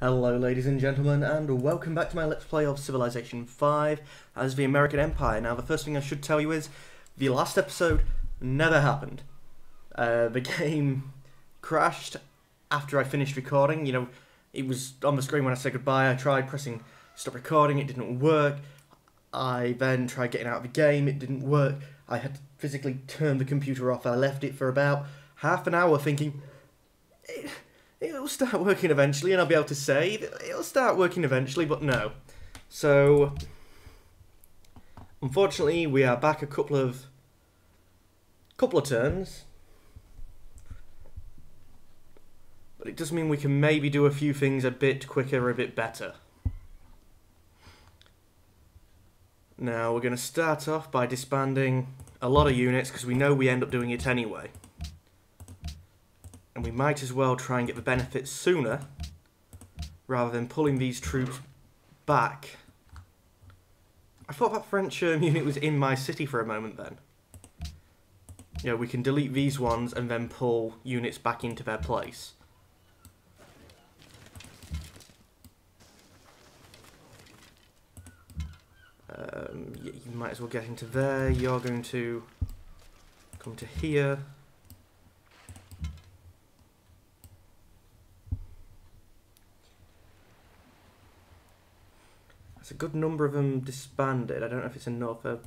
Hello ladies and gentlemen, and welcome back to my Let's Play of Civilization 5 as the American Empire. Now the first thing I should tell you is, the last episode never happened. The game crashed after I finished recording. You know, it was on the screen when I said goodbye. I tried pressing stop recording, it didn't work. I then tried getting out of the game, it didn't work. I had to physically turn the computer off. I left it for about half an hour thinking, it'll start working eventually and I'll be able to save. It'll start working eventually, but no. So, unfortunately, we are back a couple of turns. But it does mean we can maybe do a few things a bit quicker, a bit better. Now, we're going to start off by disbanding a lot of units, because we know we end up doing it anyway. And we might as well try and get the benefits sooner, rather than pulling these troops back. I thought that French unit was in my city for a moment then. You know, we can delete these ones and then pull units back into their place. You might as well get into there. You're going to come to here. There's a good number of them disbanded. I don't know if it's enough. I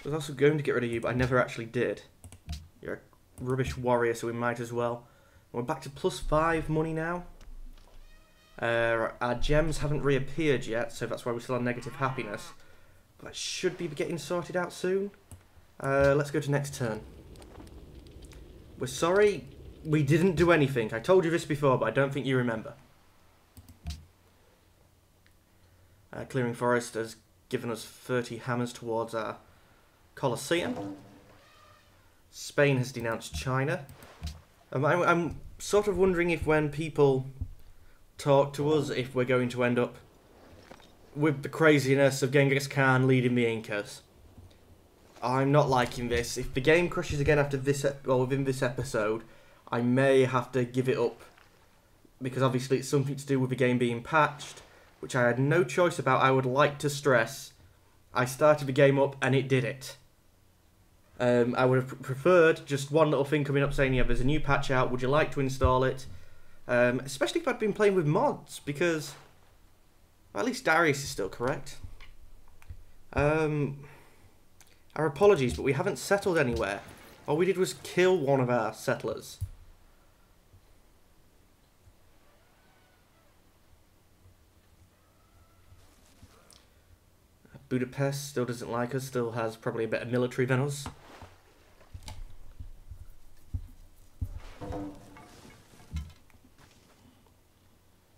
was also going to get rid of you, but I never actually did. You're a rubbish warrior, so we might as well. We're back to +5 money now. Our gems haven't reappeared yet, so that's why we're still on negative happiness. But it should be getting sorted out soon. Let's go to next turn. We're sorry we didn't do anything. I told you this before, but I don't think you remember. Clearing Forest has given us 30 hammers towards our Colosseum. Spain has denounced China. I'm sort of wondering if when people talk to us, if we're going to end up with the craziness of Genghis Khan leading the Incas. I'm not liking this. If the game crashes again after this, or within this episode, I may have to give it up. Because obviously it's something to do with the game being patched, which I had no choice about. I would like to stress, I started the game up and it did it. I would have preferred just one little thing coming up saying, yeah, there's a new patch out, would you like to install it? Especially if I'd been playing with mods, because well, at least Darius is still correct. Our apologies, but we haven't settled anywhere. All we did was kill one of our settlers. Budapest still doesn't like us, still has probably a better military than us.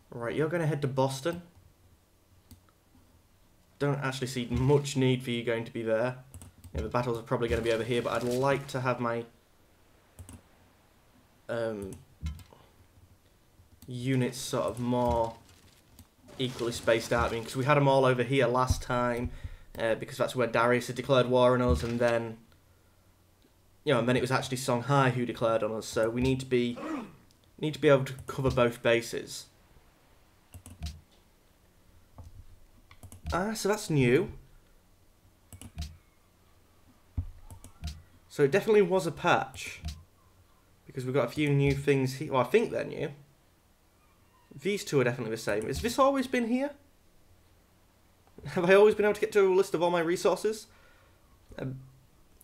Right, you're going to head to Boston. Don't actually see much need for you going to be there. Yeah, the battles are probably going to be over here, but I'd like to have my units sort of more equally spaced out. I mean, because we had them all over here last time, because that's where Darius had declared war on us, and then, you know, and then it was actually Songhai who declared on us. So we need to be able to cover both bases. So that's new. So it definitely was a patch, because we've got a few new things here. Well, I think they're new. These two are definitely the same. Has this always been here? Have I always been able to get to a list of all my resources?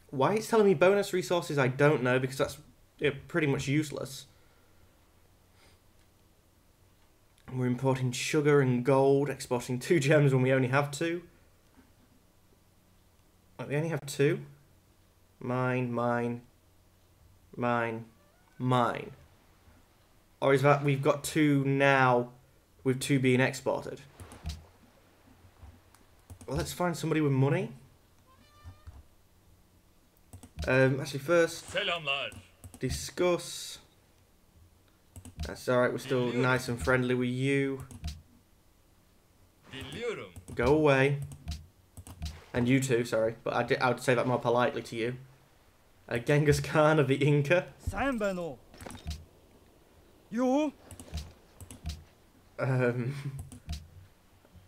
Why it's telling me bonus resources, I don't know, because that's pretty much useless. We're importing sugar and gold, exporting 2 gems when we only have 2. Wait, we only have 2? Mine, mine, mine, mine. Or is that we've got 2 now, with 2 being exported? Well, let's find somebody with money. Actually, first, discuss. That's alright, we're still nice and friendly with you. Go away. And you too, sorry. But I would say that more politely to you. Genghis Khan of the Inca. Um,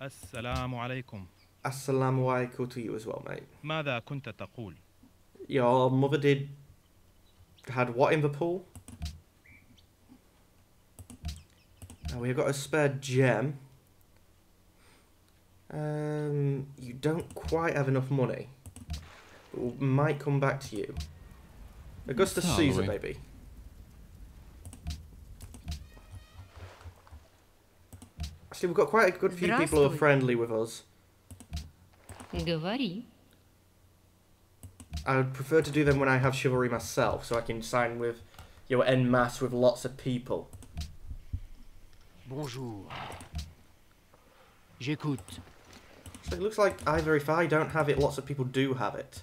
السلام عليكم. Assalamu alaikum to you as well, mate. ماذا كنت تقول؟ Your mother had what in the pool? We've got a spare gem. You don't quite have enough money. But we might come back to you. Augustus Caesar, maybe. Actually, we've got quite a good few people who are friendly with us. Говори. I would prefer to do them when I have chivalry myself, so I can sign with, en masse with lots of people. Bonjour. J'écoute. So it looks like either if I don't have it, lots of people do have it.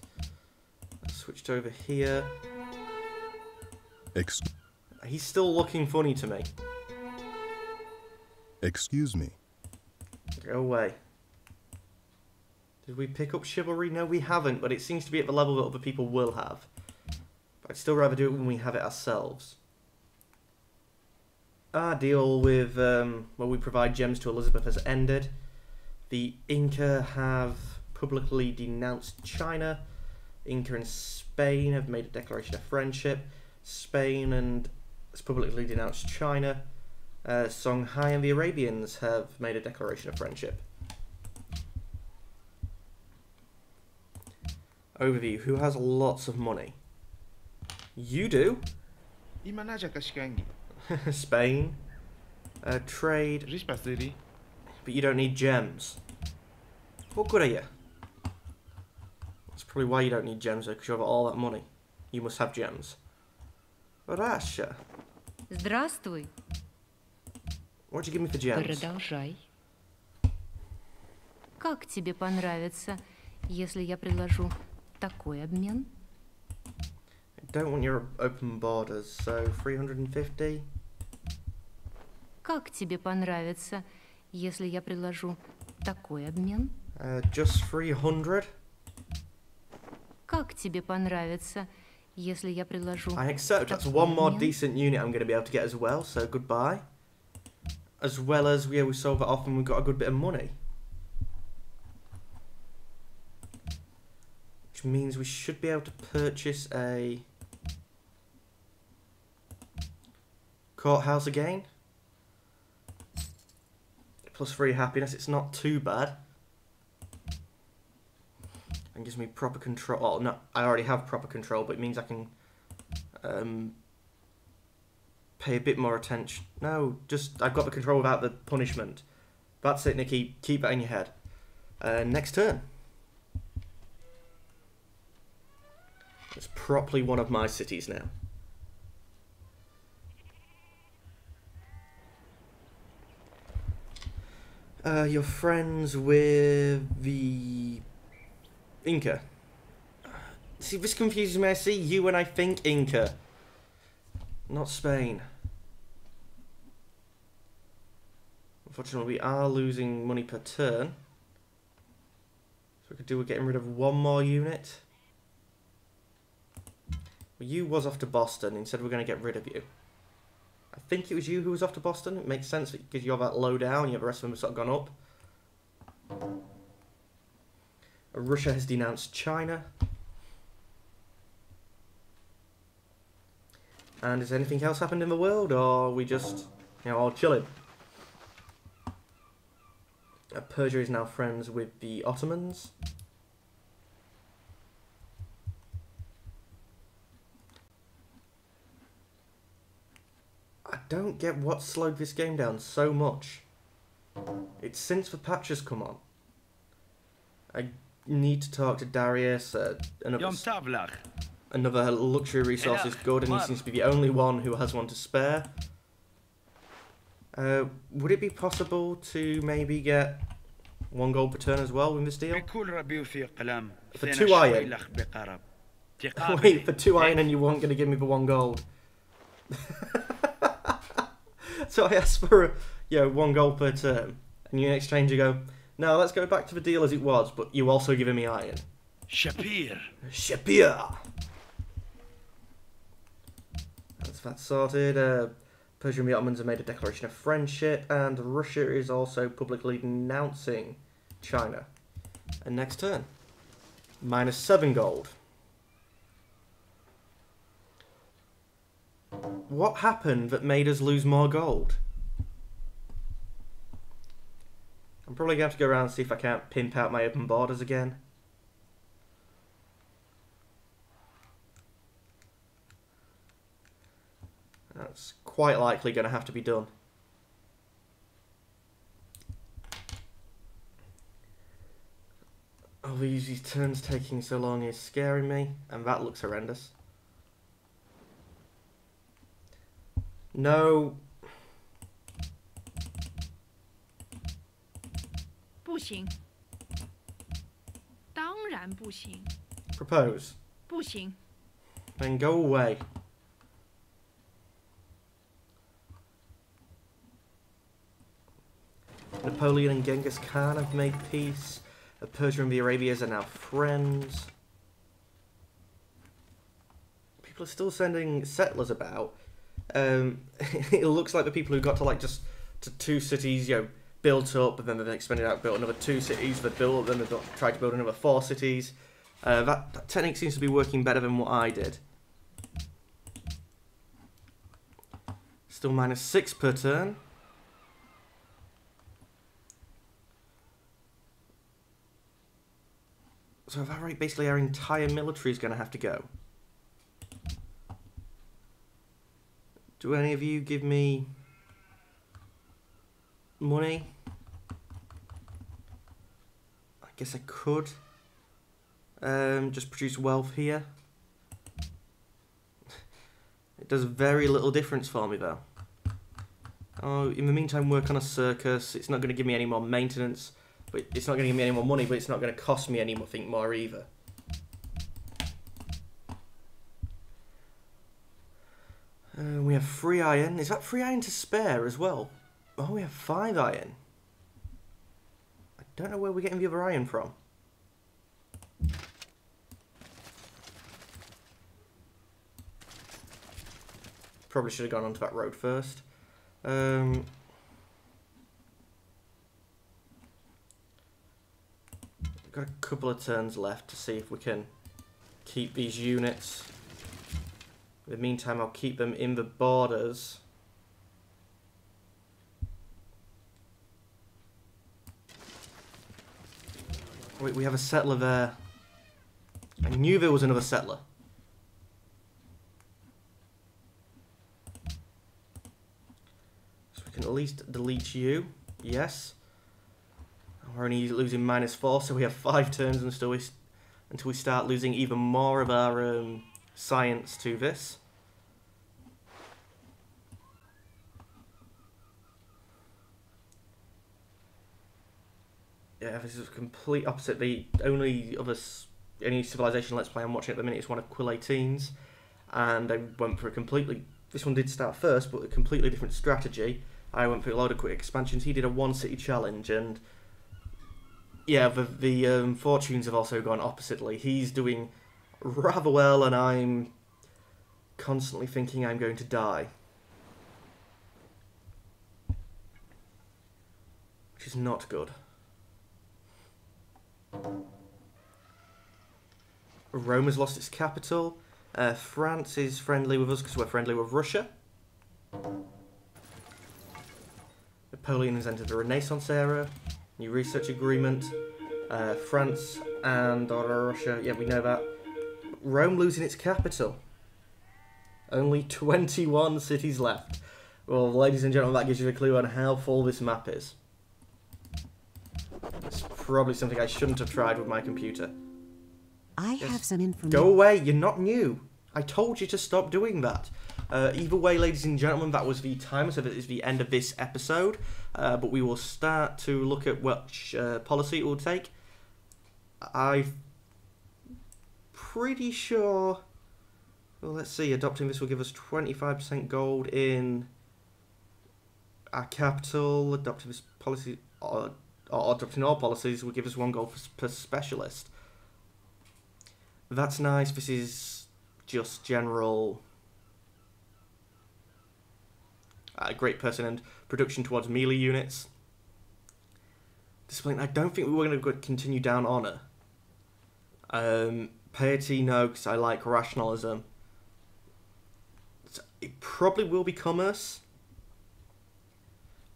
Let's switch to over here. He's still looking funny to me. Excuse me. Go away. Did we pick up chivalry? No, we haven't, but it seems to be at the level that other people will have. But I'd still rather do it when we have it ourselves. Our deal with, where we provide gems to Elizabeth has ended. The Inca have publicly denounced China. Inca and Spain have made a declaration of friendship. Spain has publicly denounced China. Songhai and the Arabians have made a declaration of friendship. Overview. Who has lots of money? You do. Spain. Trade. But you don't need gems. What good are you? That's probably why you don't need gems, because you have all that money. You must have gems. Russia. Здравствуй. What'd you give me for gems? Продолжай. Как тебе понравится, если я предложу такой обмен? I don't want your open borders, so 350. Как тебе понравится, если я предложу такой обмен? Just 300. Как тебе понравится, если я предложу I accept. That's one more decent unit I'm going to be able to get as well, so goodbye. As well as, we sold that off and we've got a good bit of money. Which means we should be able to purchase a courthouse again. Plus 3 happiness, it's not too bad. And gives me proper control. Oh, no, I already have proper control, but it means I can pay a bit more attention. No, just, I've got the control without the punishment. That's it, Nikki. Keep that in your head. Next turn. It's properly one of my cities now. You're friends with the Inca. See, this confuses me. I see you and I think Inca. Not Spain. Unfortunately, we are losing money per turn. So we could do with getting rid of one more unit. Well, you was off to Boston. Instead, we're going to get rid of you. I think it was you who was off to Boston. It makes sense because you have that low down. You have the rest of them have sort of gone up. Russia has denounced China. And has anything else happened in the world, or are we just, all chilling? Persia is now friends with the Ottomans. I don't get what slowed this game down so much. It's since the patch has come on. I need to talk to Darius. Another luxury resource is good, and he seems to be the only one who has one to spare. Would it be possible to maybe get 1 gold per turn as well in this deal? For 2 iron. Wait, for 2 iron and you weren't going to give me the 1 gold. So I asked for 1 gold per turn, and you in exchange you go, no, let's go back to the deal as it was, but you also giving me iron. Shapir. Shapir. That's that sorted. Persia and the Ottomans have made a declaration of friendship, and Russia is also publicly denouncing China. And next turn. -7 gold. What happened that made us lose more gold? I'm probably going to have to go around and see if I can't pimp out my open borders again. That's quite likely going to have to be done. Oh, these turns taking so long is scaring me, and that looks horrendous. No. 不行，当然不行， Propose. 不行， Then go away. Napoleon and Genghis Khan have made peace. Persia and the Arabias are now friends. People are still sending settlers about. It looks like the people who got to like just to 2 cities, you know, built up, and then they've expanded out, built another 2 cities, they've built up, then they've tried to build another 4 cities. That technique seems to be working better than what I did. Still -6 per turn. So at that rate, basically our entire military is going to have to go. Do any of you give me money? I guess I could. Just produce wealth here. It does very little difference for me though. Oh, in the meantime, work on a circus. It's not going to give me any more maintenance. But it's not going to give me any more money, but it's not going to cost me anything more either. We have 3 iron. Is that 3 iron to spare as well? Oh, we have 5 iron. I don't know where we're getting the other iron from. Probably should have gone onto that road first. Got a couple of turns left to see if we can keep these units. In the meantime, I'll keep them in the borders. Wait, we have a settler there. I knew there was another settler. So we can at least delete you. Yes. We're only losing -4, so we have 5 turns until we start losing even more of our science to this. Yeah, this is complete opposite. The only any civilization Let's Play I'm watching at the minute is one of Quill 18's, and I went for a completely. This one did start first, but a completely different strategy. I went for a load of quick expansions. He did a 1-city challenge, and yeah, the fortunes have also gone oppositely. He's doing rather well, and I'm constantly thinking I'm going to die. Which is not good. Rome has lost its capital. France is friendly with us because we're friendly with Russia. Napoleon has entered the Renaissance era. New research agreement. France and Russia, yeah, we know that. Rome losing its capital. Only 21 cities left. Well, ladies and gentlemen, that gives you a clue on how full this map is. It's probably something I shouldn't have tried with my computer. I have some information. Go away, you're not new. I told you to stop doing that. Either way, ladies and gentlemen, that was the timer, so that is the end of this episode. But we will start to look at which policy it will take. I'm pretty sure... Well, let's see. Adopting this will give us 25% gold in our capital. Adopting this policy... Or adopting all policies will give us 1 gold per specialist. That's nice. This is just general... great person and production towards melee units. Discipline, I don't think we were going to continue down honour. Piety, no, because I like rationalism. So it probably will be commerce.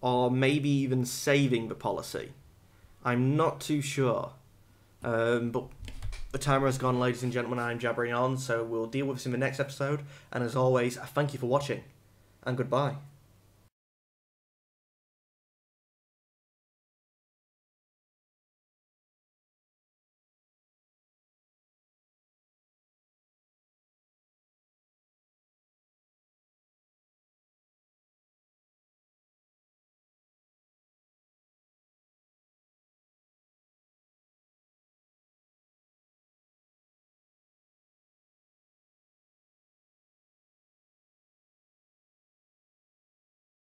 Or maybe even saving the policy. I'm not too sure. But the timer has gone, ladies and gentlemen. I'm jabbering on, so we'll deal with this in the next episode. And as always, thank you for watching, and goodbye.